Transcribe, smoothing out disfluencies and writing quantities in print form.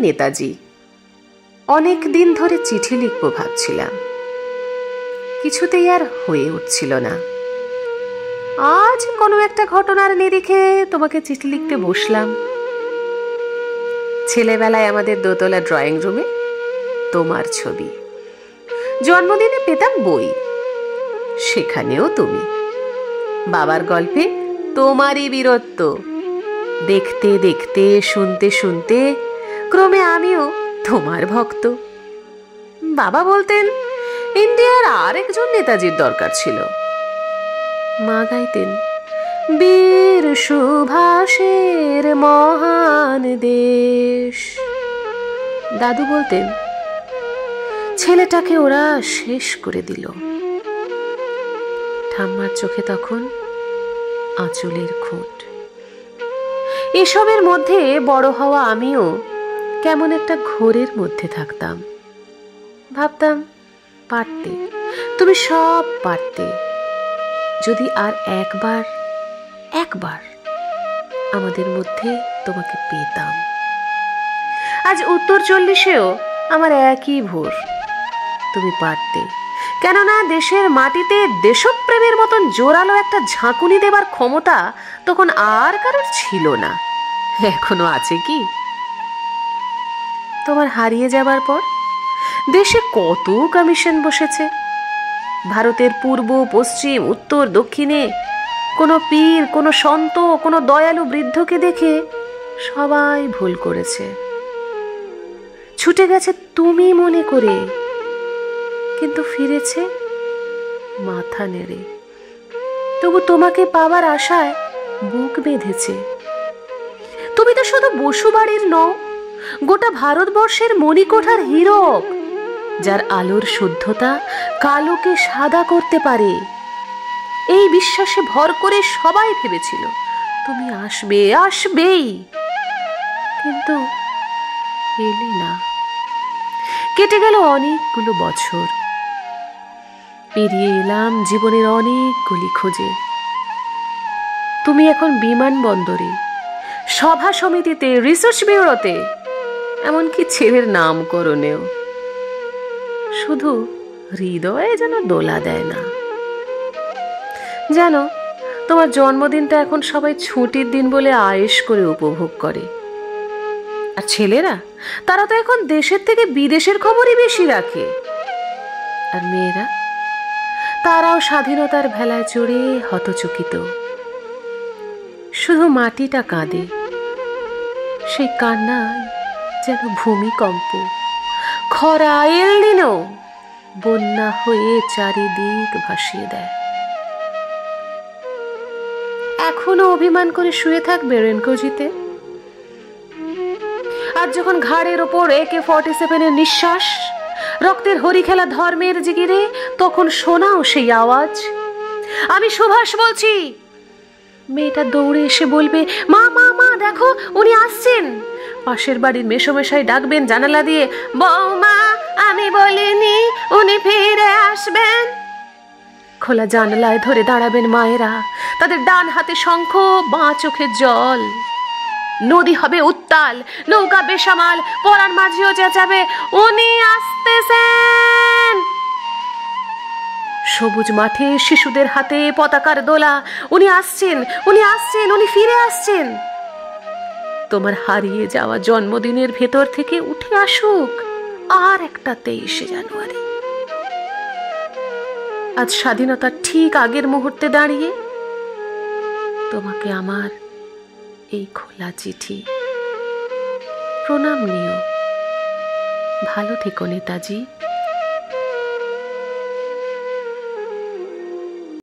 নেতাজি, অনেক দিন ধরে চিঠি লিখব ভাবছিলাম, কিছুতেই আর হয়ে উঠছিল না। আজ কোনো একটা ঘটনার নিরিখে তোমাকে চিঠি লিখতে বসলাম। ছেলেবেলায় আমাদের দোতলা ড্রয়িং রুমে তোমার ছবি, জন্মদিনে পেতাম বই, সেখানেও তুমি। বাবার গল্পে তোমারই বীরত্ব, দেখতে দেখতে শুনতে শুনতে ক্রমে আমিও তোমার ভক্ত। বাবা বলতেন ইন্ডিয়ার আর একজন নেতাজির দরকার ছিল। মা গাইতেন বীর সুভাষের মহান দেশ। দাদু বলতেন ছেলেটাকে ওরা শেষ করে দিল। ঠাম্মার চোখে তখন আঁচলের খোঁট। এসবের মধ্যে বড় হওয়া আমিও কেমন একটা ঘোরের মধ্যে থাকতাম। ভাবতাম পারতে, তুমি সব পারতে, যদি আর একবার আমাদের মধ্যে তোমাকে পেতাম। আজ উত্তর 40-এও আমার একই ভোর, তুমি পারতে। কেননা দেশের মাটিতে দেশপ্রেমের মতন জোরালো একটা ঝাঁকুনি দেবার ক্ষমতা তখন আর কারোর ছিল না। এখনো আছে কি? তোমার হারিয়ে যাবার পর দেশে কত কমিশন বসেছে। ভারতের পূর্ব, পশ্চিম, উত্তর, দক্ষিণে কোনো পীর, কোনো সন্ত, কোনো দয়ালু বৃদ্ধকে দেখে সবাই ভুল করেছে, ছুটে গেছে তুমি মনে করে, কিন্তু ফিরেছে মাথা নেড়ে। তবু তোমাকে পাওয়ার আশায় বুক বেঁধেছে। তুমি তো শুধু বসুবাড়ির নও, গোটা ভারতবর্ষের মণিকোঠার হীরক, যার আলোর শুদ্ধতা কালোকে সাদা করতে পারে। এই বিশ্বাসে ভর করে সবাই ভেবেছিল তুমি আসবেই, কিন্তু এলে না। কেটে গেল অনেকগুলো বছর, পেরিয়ে এলাম জীবনের অনেকগুলি খোঁজে। তুমি এখন বিমানবন্দরে, সভা সমিতিতে, রিসার্চ ব্যুরোতে, এমনকি ছেলের নামকরণেও। শুধু হৃদয়ে যেন দোলা দেয় না। জানো, তোমার জন্মদিনটা এখন সবাই ছুটির দিন বলে আয়েশ করে উপভোগ করে। আর ছেলেরা, তারা তো এখন দেশের থেকে বিদেশের খবরই বেশি রাখে। আর মেয়েরা, তারাও স্বাধীনতার ভেলায় চড়ে হতচকিত। শুধু মাটিটা কাঁদে, সেই কান্নায় যেন ভূমিকম্প, খরা, এল নিনো বন্যা হয়ে চারিদিক ভাসিয়ে দেয়। এখনো অভিমান করে শুয়ে থাকবে রেনকোজিতে? আজ যখন ঘাড়ের ওপর AK-47 নিঃশ্বাস, রক্তের হরিখেলা ধর্মের জিগিরে, তখন শোনাও সেই আওয়াজ, আমি সুভাষ বলছি। মেয়েটা দৌড়ে এসে বলবে, মা মা মা দেখো, উনি আসছেন। পাশের বাড়ির মেসোমশাই ডাকবেন জানালা দিয়ে, বৌমা আমি বলিনি উনি ফিরে আসবেন। খোলা জানালায় ধরে দাঁড়াবেন মায়েরা, তাদের ডান হাতে শঙ্খ, বাঁ চোখে জল। নদী হবে উত্তাল, নৌকা বেসামাল, পরাণ মাঝিও চেঁচাবে, উনি আসতেছেন। সবুজ মাঠে শিশুদের হাতে পতাকার দোলা, উনি আসছেন, উনি আসছেন, উনি ফিরে আসছেন। তোমার হারিয়ে যাওয়া জন্মদিনের ভেতর থেকে উঠে আসুক আর একটা 23শে জানুয়ারি। আজ স্বাধীনতার ঠিক আগের মুহূর্তে দাঁড়িয়ে তোমাকে আমার এই খোলা চিঠি। প্রণাম নিও। ভালো থেকো নেতাজি।